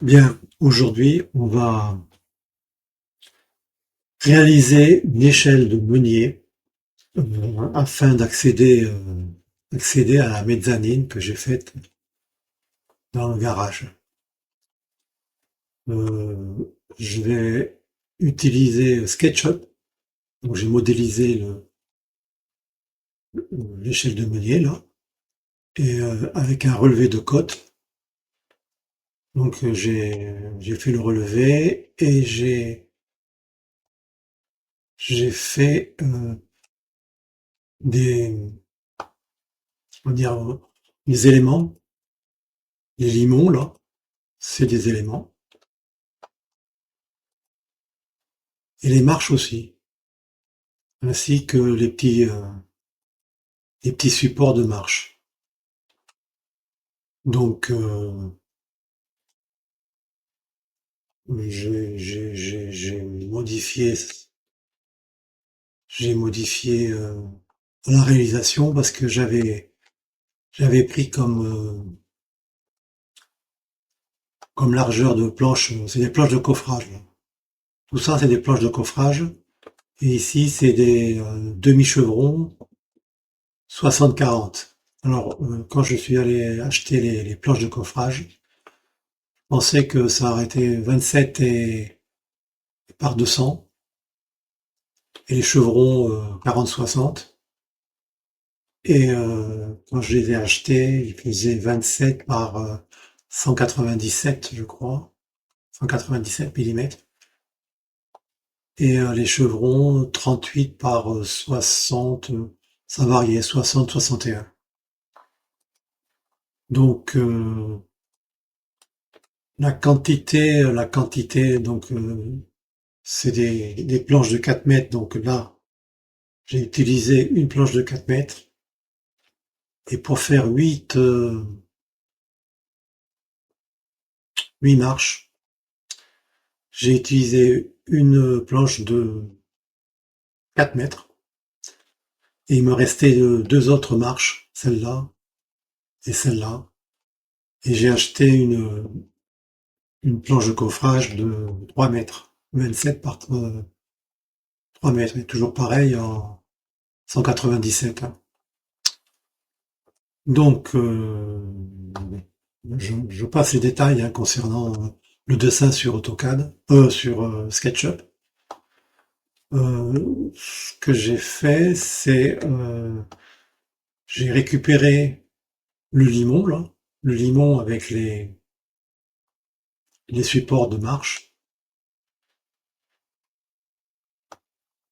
Bien, aujourd'hui, on va réaliser une échelle de meunier afin accéder à la mezzanine que j'ai faite dans le garage. Je vais utiliser SketchUp, donc j'ai modélisé l'échelle de meunier là, et avec un relevé de côte. Donc j'ai fait le relevé et j'ai fait des on va dire des éléments, les limons là, c'est des éléments. Et les marches aussi, ainsi que les petits supports de marche. Donc, j'ai modifié la réalisation parce que j'avais pris comme largeur de planche, c'est des planches de coffrage. Là. Tout ça, c'est des planches de coffrage. Et ici, c'est des demi-chevrons 60-40. Alors, quand je suis allé acheter les planches de coffrage, je pensais que ça aurait été 27 et par 200 et les chevrons 40-60. Et quand je les ai achetés, ils faisaient 27 par 197, je crois, 197 millimètres. Et les chevrons 38 par 60, ça variait, 60-61. Donc la quantité, donc c'est des planches de 4 mètres. Donc là, j'ai utilisé une planche de 4 mètres. Et pour faire 8 marches, j'ai utilisé une planche de 4 mètres. Et il me restait deux autres marches, celle-là et celle-là. Et j'ai acheté une planche de coffrage de 3 mètres, 27 par 3 mètres. Et toujours pareil en 197. Hein. Donc, je passe les détails hein, concernant le dessin sur AutoCAD, sur SketchUp. Ce que j'ai fait, c'est j'ai récupéré le limon, là, le limon avec les supports de marche,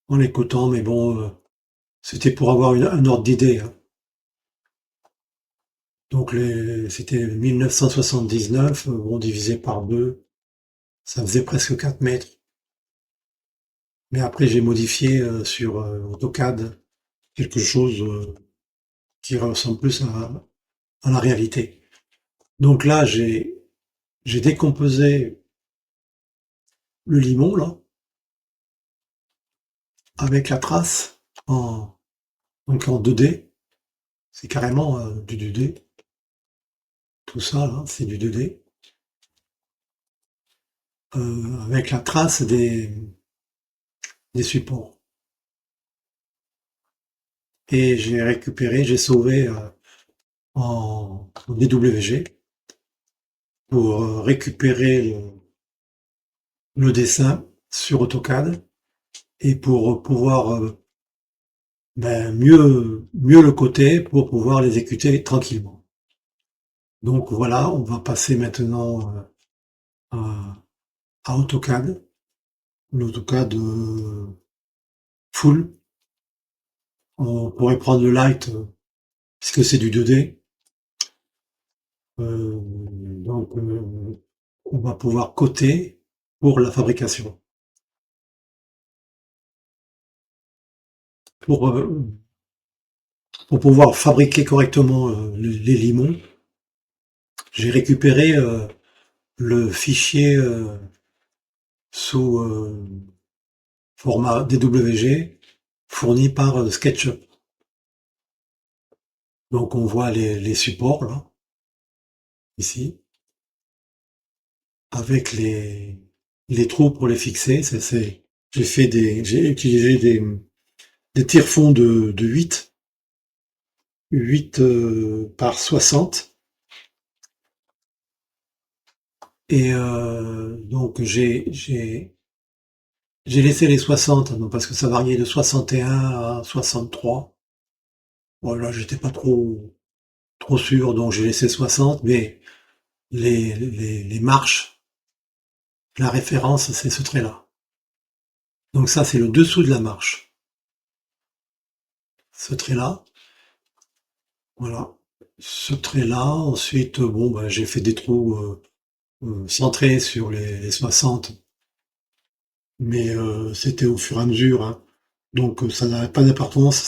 en les cotant, mais bon, c'était pour avoir un ordre d'idée. Hein. Donc c'était 1979, bon, divisé par deux, ça faisait presque 4 mètres. Mais après, j'ai modifié sur AutoCAD quelque chose qui ressemble plus à la réalité. Donc là, j'ai décomposé le limon, là, avec la trace, donc en 2D. C'est carrément du 2D. Tout ça, là, c'est du 2D. Avec la trace des supports. Et j'ai sauvé en DWG pour récupérer le dessin sur AutoCAD et pour pouvoir mieux le coter pour pouvoir l'exécuter tranquillement. Donc voilà, on va passer maintenant à, à AutoCAD, l'AutoCAD full. On pourrait prendre le light puisque c'est du 2D. Donc on va pouvoir coter pour la fabrication. Pour, euh, pour pouvoir fabriquer correctement les limons, j'ai récupéré le fichier sous format DWG fourni par SketchUp. Donc on voit les supports là, ici, avec les trous pour les fixer. J'ai utilisé des tire-fonds de 8 par 60. Et donc j'ai laissé les 60, donc, parce que ça variait de 61 à 63. Bon, là, j'étais pas trop sûr, donc j'ai laissé 60, mais les marches, la référence, c'est ce trait-là. Donc ça, c'est le dessous de la marche. Ce trait-là, voilà. Ce trait-là, ensuite, bon, ben, j'ai fait des trous centrés sur les 60, mais c'était au fur et à mesure, hein. Donc ça n'avait pas d'importance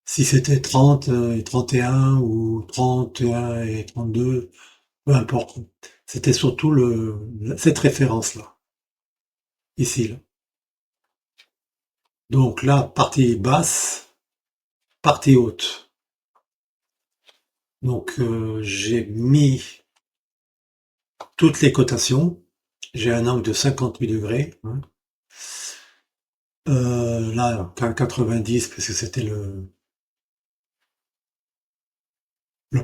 si c'était 30 et 31 ou 31 et 32, peu importe. C'était surtout cette référence-là, ici, là. Donc là, partie basse, partie haute. Donc j'ai mis toutes les cotations. J'ai un angle de 58 degrés, hein. Là, 90, parce que c'était le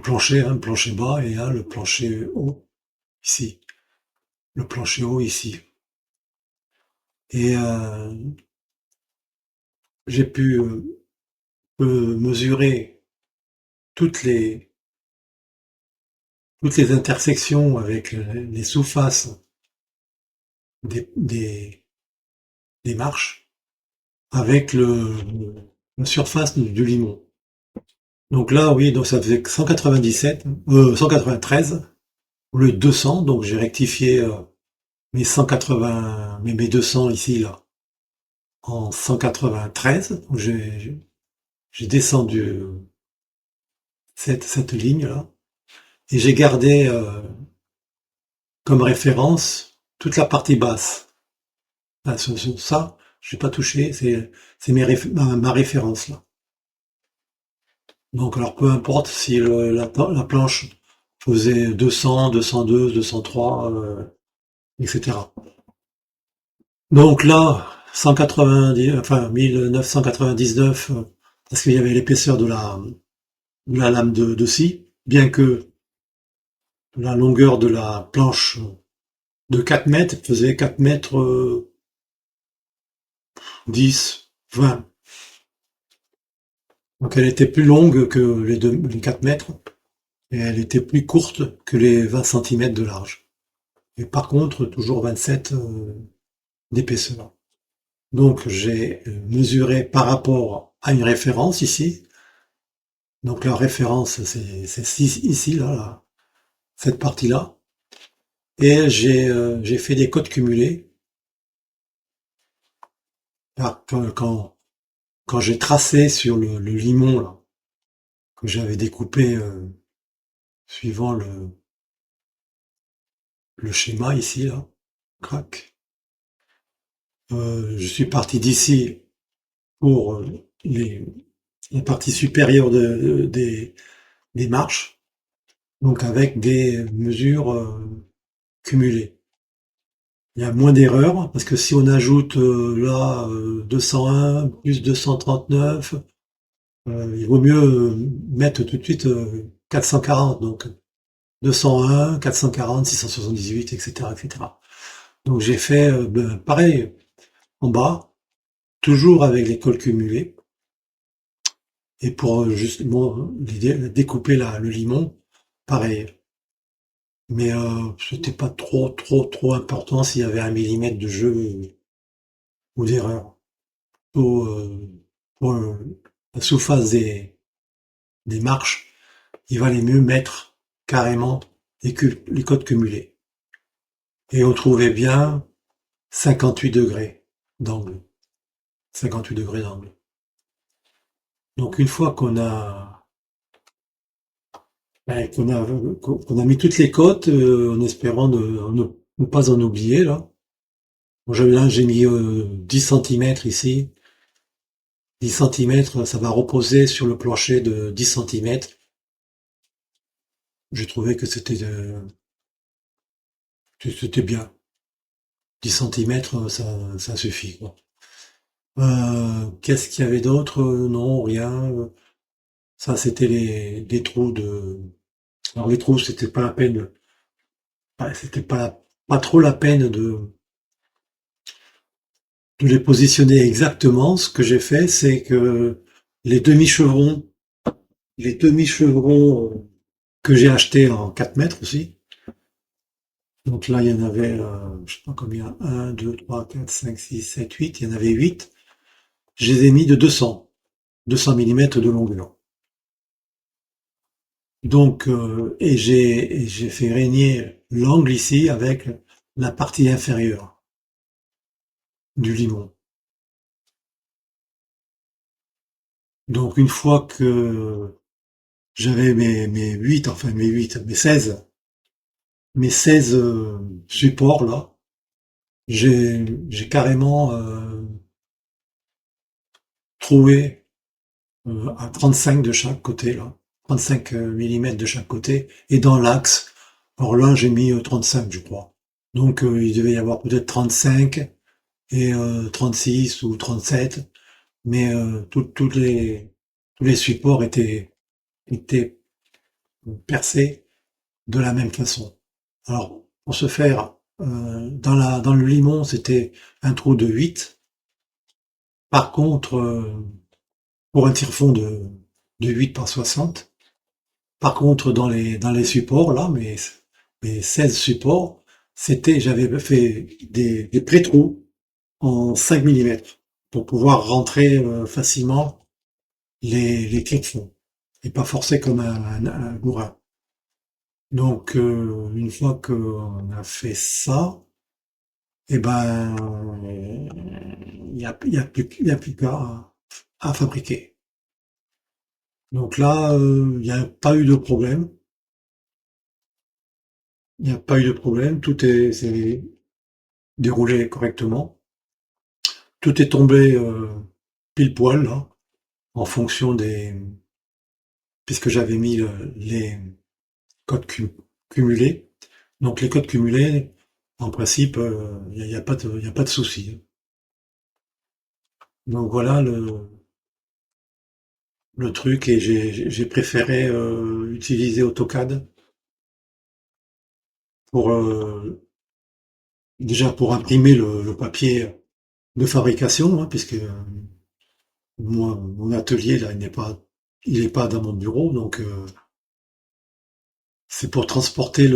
plancher, hein, le plancher bas, et là, le plancher haut, ici. Le plancher haut, ici. Et j'ai pu mesurer toutes les, toutes les intersections avec les sous-faces des, des, des marches avec la surface du limon. Donc là, oui, donc ça faisait 193 au lieu de 200, donc j'ai rectifié mes 180, mes 200 ici, là, en 193. Donc j'ai descendu cette ligne-là et j'ai gardé comme référence toute la partie basse. Ah, ça, je n'ai pas touché, c'est ma référence là. Donc alors peu importe si la planche faisait 200, 202, 203, etc. Donc là, 190, enfin 1999, parce qu'il y avait l'épaisseur de la lame de scie, bien que la longueur de la planche de 4 mètres faisait 4 mètres 10, 20. Donc elle était plus longue que les 4 mètres et elle était plus courte que les 20 centimètres de large. Et par contre, toujours 27 d'épaisseur. Donc j'ai mesuré par rapport à une référence ici. Donc la référence, c'est ici, là, cette partie-là. Et j'ai fait des cotes cumulées. Là, quand j'ai tracé sur le limon là, que j'avais découpé suivant le schéma ici, là, crac. Je suis parti d'ici pour la partie supérieure des marches, donc avec des mesures cumulées. Il y a moins d'erreurs, parce que si on ajoute là 201 plus 239, il vaut mieux mettre tout de suite 440, donc 201, 440, 678, etc., etc. Donc j'ai fait pareil en bas, toujours avec les cols cumulés, et pour justement découper le limon, pareil. Mais c'était pas trop important s'il y avait 1 millimètre de jeu ou d'erreur. Pour, pour la surface des marches, il valait mieux mettre carrément les codes cumulés. Et on trouvait bien 58 degrés d'angle. 58 degrés d'angle. Donc une fois qu'on a mis toutes les cotes, en espérant ne pas en oublier là. Bon, j'ai mis 10 centimètres ici. 10 centimètres, ça va reposer sur le plancher de 10 centimètres. J'ai trouvé que c'était C'était bien. 10 centimètres, ça suffit, quoi. Qu'est-ce qu'il y avait d'autre? Non, rien. Ça, c'était les trous de... Alors les trous, c'était pas la peine, c'était pas trop la peine de les positionner exactement. Ce que j'ai fait, c'est que les demi-chevrons, les demi-chevrons que j'ai achetés en 4 mètres aussi. Donc là, il y en avait, je sais pas combien, un, 2, 3, 4, 5, 6, 7, 8. Il y en avait 8. Je les ai mis de 200 millimètres de longueur. Donc, et j'ai fait régner l'angle ici avec la partie inférieure du limon. Donc, une fois que j'avais mes 8, enfin mes 8, mes seize supports là, j'ai carrément troué à 35 de chaque côté là, 35 millimètres de chaque côté, et dans l'axe, alors là j'ai mis 35 je crois. Donc il devait y avoir peut-être 35 et 36 ou 37, mais tous les supports étaient percés de la même façon. Alors, pour ce faire, dans le limon, c'était un trou de 8. Par contre, pour un tire-fond de 8 par 60. Par contre, dans les supports, là, mes 16 supports, j'avais fait des pré-trous en 5 millimètres pour pouvoir rentrer facilement les clés de fond et pas forcer comme un bourrin. Donc, une fois qu'on a fait ça, eh ben, il y a plus qu'à fabriquer. Donc là, il n'y a pas eu de problème. Il n'y a pas eu de problème. S'est déroulé correctement. Tout est tombé pile poil là, en fonction puisque j'avais mis les codes cumulés. Donc les codes cumulés, en principe, il y a pas de souci. Donc voilà le truc, et j'ai préféré utiliser AutoCAD pour déjà pour imprimer le papier de fabrication, hein, puisque moi mon atelier là il n'est pas dans mon bureau, donc c'est pour transporter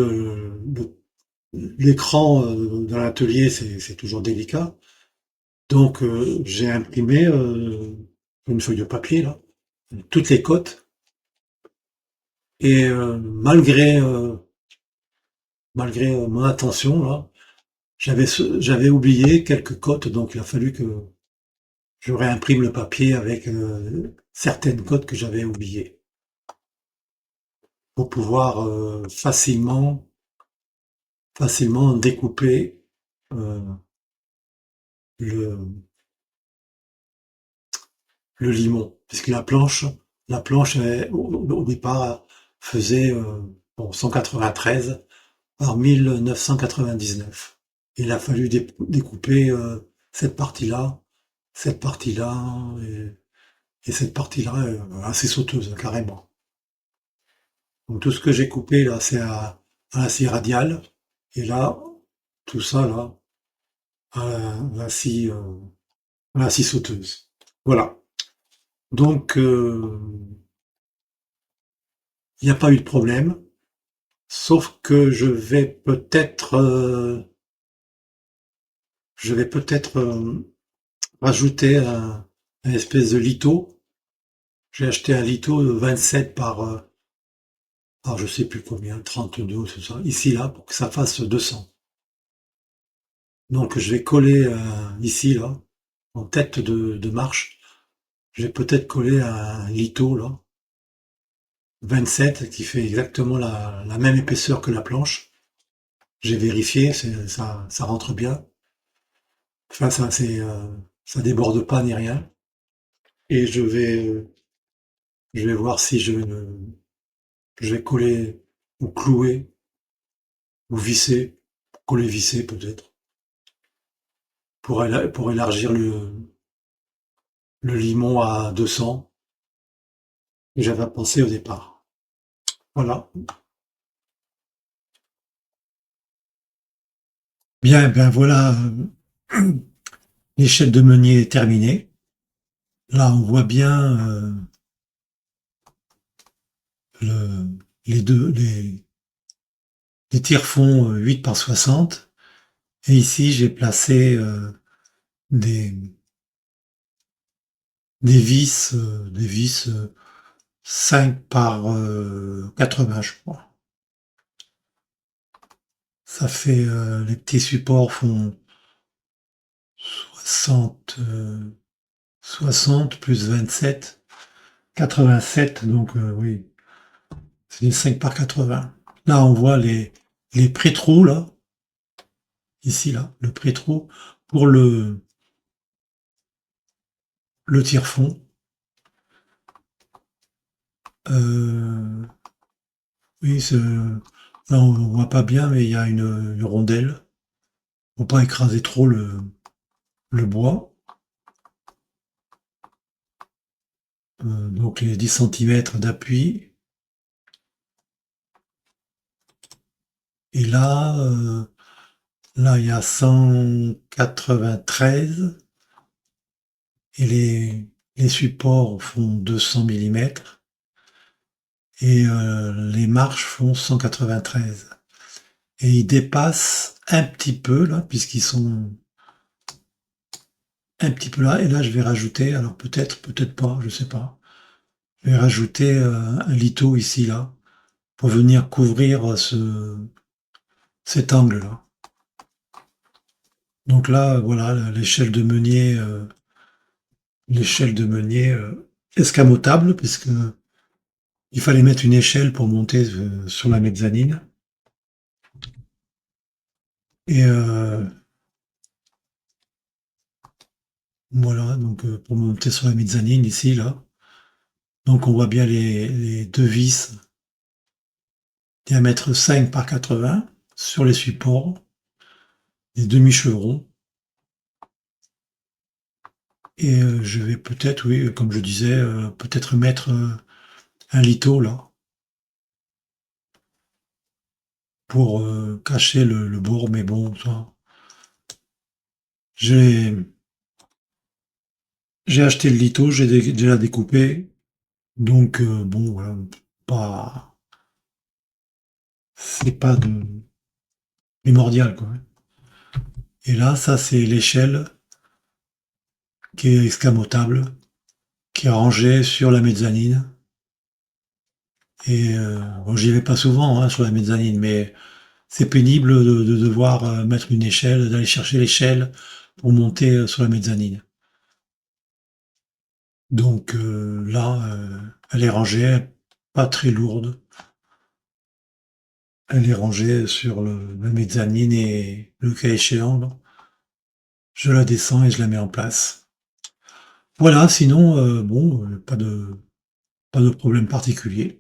l'écran dans l'atelier, c'est toujours délicat. Donc j'ai imprimé une feuille de papier là, toutes les cotes, et malgré mon attention là, j'avais oublié quelques cotes, donc il a fallu que je réimprime le papier avec certaines cotes que j'avais oubliées pour pouvoir facilement découper euh, le, le limon, puisque la planche au départ faisait bon, 193 par 1999. Il a fallu découper cette partie-là et cette partie-là assez sauteuse carrément. Donc tout ce que j'ai coupé là, c'est à la scie radiale, et là, tout ça là, à la scie sauteuse. Voilà. Donc il n'y a pas eu de problème, sauf que je vais peut-être rajouter un espèce de litho. J'ai acheté un litho de 27 par je sais plus combien, 32 ou tout ça, ici là, pour que ça fasse 200. Donc je vais coller ici là, en tête de marche, je vais peut-être coller un litho là, 27, qui fait exactement la même épaisseur que la planche. J'ai vérifié, ça rentre bien. Enfin, ça déborde pas ni rien. Et je vais voir si je vais coller ou clouer ou visser. coller visser peut-être, pour élargir le limon à 200 que j'avais pensé au départ. Voilà. Bien, ben voilà, l'échelle de meunier est terminée. Là, on voit bien le, les tire-fonds 8 par 60. Et ici, j'ai placé des, des vis 5 par 80, je crois. Ça fait, les petits supports font 60, 60 plus 27, 87, donc oui, c'est 5 par 80. Là, on voit les pré-trous, là, ici, là, le pré-trou, pour le tire-fond. Euh, oui, là, on voit pas bien, mais il y a une rondelle. Faut pas écraser trop le bois. Donc les 10 centimètres d'appui. Et là, là, il y a 193 et les supports font 200 millimètres et les marches font 193. Et ils dépassent un petit peu là, puisqu'ils sont un petit peu là. Et là, je vais rajouter, alors peut-être, peut-être pas, je sais pas. Je vais rajouter un litho ici là pour venir couvrir cet angle là. Donc là, voilà, l'échelle de meunier escamotable, puisque il fallait mettre une échelle pour monter sur la mezzanine. Et voilà, donc pour monter sur la mezzanine ici, là. Donc on voit bien les deux vis, diamètre 5 par 80, sur les supports, les demi-chevrons. Et je vais peut-être, oui, comme je disais, peut-être mettre un litho là, pour cacher le bord, mais bon, ça. J'ai j'ai acheté le litho, j'ai déjà découpé, donc bon, voilà, pas, c'est pas de primordial, quoi. Et là, ça, c'est l'échelle qui est escamotable, qui est rangée sur la mezzanine. Et bon, j'y vais pas souvent hein, sur la mezzanine, mais c'est pénible de devoir mettre une échelle, d'aller chercher l'échelle pour monter sur la mezzanine. Donc là, elle est rangée, pas très lourde. Elle est rangée sur la mezzanine et le cas échéant, je la descends et je la mets en place. Voilà, sinon, bon, pas de problème particulier.